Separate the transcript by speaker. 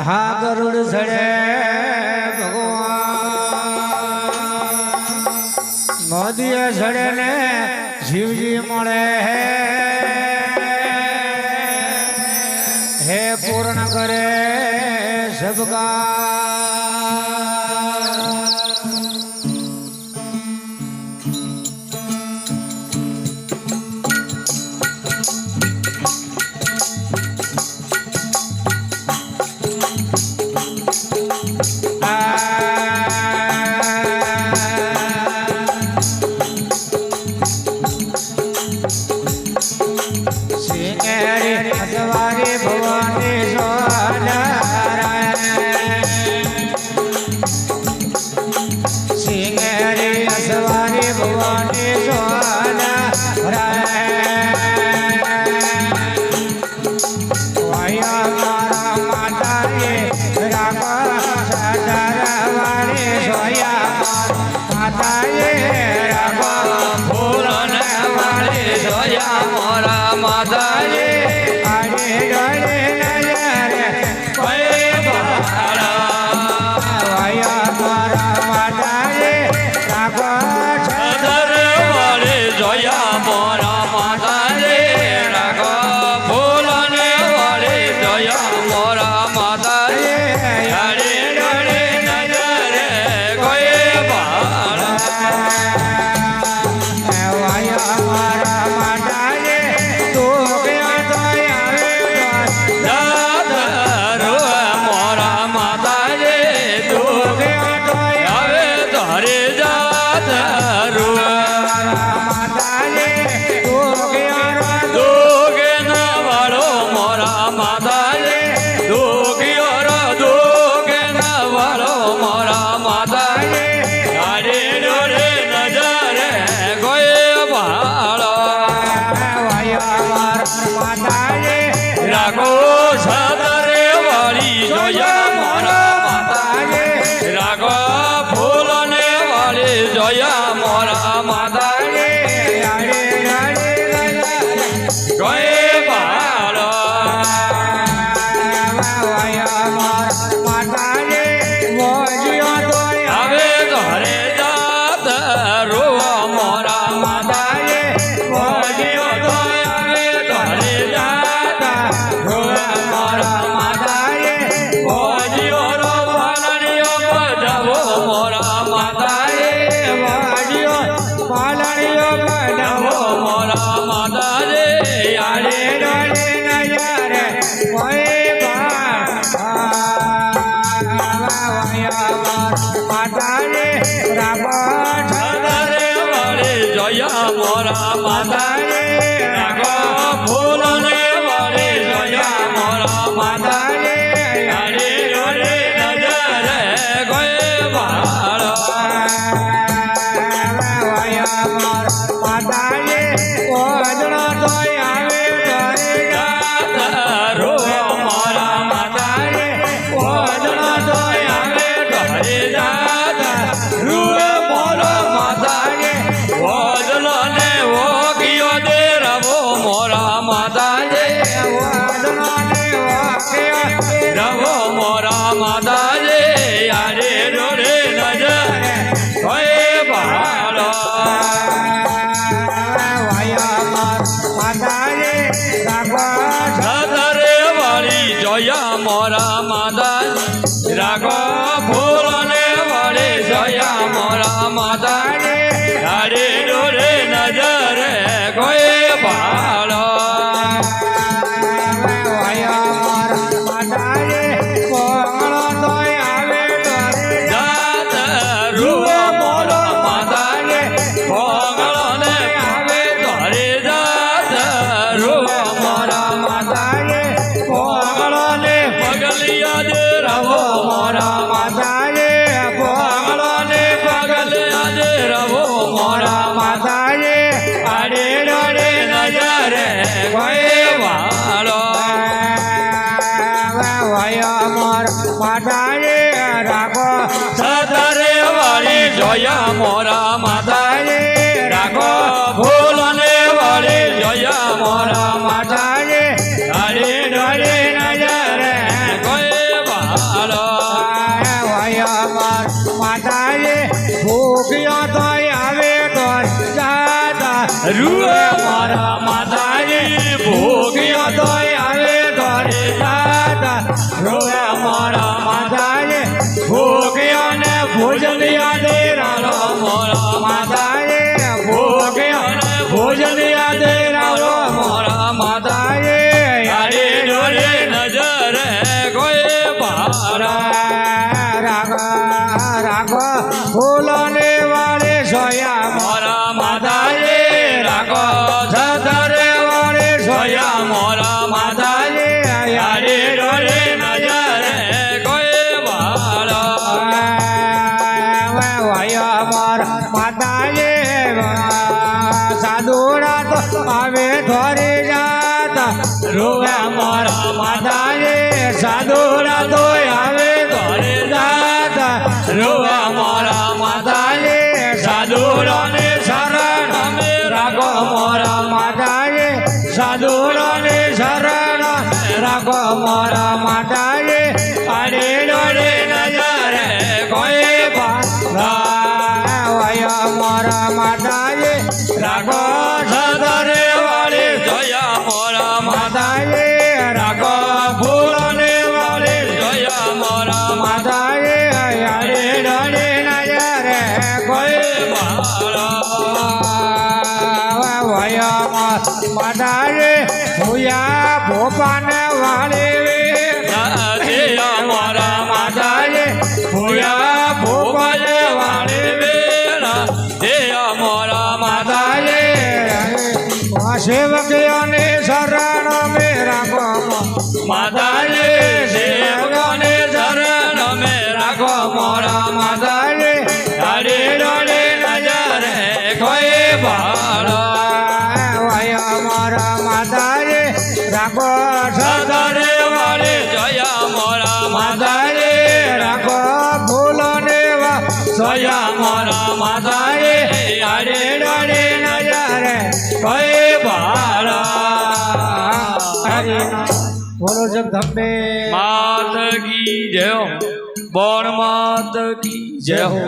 Speaker 1: હા ગરુડ ચડે ભગવાન નદીએ ચડે ને જીવજી મળે હે પૂર્ણ કરે સબકા
Speaker 2: मोरा माता रे आगे डरे नजरे कोई बाला
Speaker 1: वाया मोरा माता रे रागो
Speaker 2: छदर वाले जोया मोरा माता रे रागो फूलने वाले जोया मोरा माता रे आगे डरे नजरे कोई बाला
Speaker 1: वाया मोरा माता रे तू गया तो आवे
Speaker 2: दादरो मोरा माता रे तू
Speaker 1: गया तो
Speaker 2: आवे तारे दादरो
Speaker 1: माता रे तू गया
Speaker 2: दोगे ना वालो मोरा माता रे दोगियो रो दोगे ना वालो मोरा माता रे तारे डोरे नजरे गोए भालो
Speaker 1: वाया मोरा माता रे
Speaker 2: रागो सदरे वाली जोया मोरा माता रे रागो फूलने वाली जोया मोरा माता रे
Speaker 1: आड़े आड़े
Speaker 2: गोए भालो
Speaker 1: वाया मोरा माता रे वो जियो तो
Speaker 2: आवे घरे जात रो मोरा माता रे वो जियो तो आवे घरे जात रो मोरा माता रे वो जियो रो पालनियो बजावो मोरा माता रे
Speaker 1: वाजियो पालनियो
Speaker 2: बजावो मोरा माता रे यारे
Speaker 1: डोले नजरे कोई वाया माता रे राबा
Speaker 2: छदरे वाले जोया मोरा माता रे रागो फूलने वाले जोया मोरा माता रे यारे डोरे नजरे गोए भालो
Speaker 1: वाया माता रे ओजणो तो आवे तोरे
Speaker 2: रो मोरा माता रे ओजणो तो आवे घरे जात रुए मोरा माता रे ओजणो ने वो कियो दे रवो मोरा माता रे
Speaker 1: ओजणो ने वाके
Speaker 2: रवो मोरा माता रे यारे डोरे नजरे कोई भालो
Speaker 1: वाया माता रे रागो
Speaker 2: छदरे वाली जोया मोरा माता रागो फूलने वाले जोया मोरा माता रे यारे डोरे नजरे कोई भालो
Speaker 1: वाया माता रे कोंगळो तो आवे तोरे
Speaker 2: जात रुए मोरा माता रे भोगळने आवे घरे जात रुए मोरा
Speaker 1: माता रे
Speaker 2: भोगळने पगलिया दे रवो मोरा
Speaker 1: माता रे
Speaker 2: भोगळने पगलिया दे रवो मोरा
Speaker 1: माता रे
Speaker 2: आड़े डोरे नजरे कोई भालो
Speaker 1: वाया माता रे रागो
Speaker 2: छदरे वाली जोया मोरा माता रे रागो फूलने वाली जोया मोरा माता
Speaker 1: माता रे
Speaker 2: आड़े डोरे नजरे कोई भालो
Speaker 1: રોવે મારા માતાએ સાધુરા તો આવે ઘરે દાદા રોવે મારા માતાએ સાધુરાને શરણ અમે રાખો મારા માતાએ સાધુરાને શરણ રાખો મારા માતાએ અરે ડોરે નજરે કોઈ ભાયા મારા માતાએ રાખો સદરે વાળી
Speaker 2: જયા મોરા
Speaker 1: માતાએ રાખો ફૂલને વાળી
Speaker 2: જયા મોરા
Speaker 1: માતાએ અરે ડોરે નજરે કોઈ માતાએ ભૂયા ભોપાને વાળી
Speaker 2: જયા મોરા
Speaker 1: માતાએ ભૂયા ભોપાને વાળી
Speaker 2: વેલા જયા મોરા
Speaker 1: માતાએ સેવકીઓને શરણ મેરા
Speaker 2: માતાએ સેવકોને શરણ મે રાખો મોરા
Speaker 1: માતાએ
Speaker 2: અરે ડોલે નજરે કોઈ ભાળા
Speaker 1: મારા માતાએ રાખો સદરે
Speaker 2: વાળે જયા મોરા
Speaker 1: માતાએ રાખો ફૂલોને
Speaker 2: જયા મોરા માતાએ
Speaker 1: અરે ડોલે નજરે કોઈ ભાળા હરે બોલો જગદંબે
Speaker 2: માત કી જય હો બોણ માત કી જય હો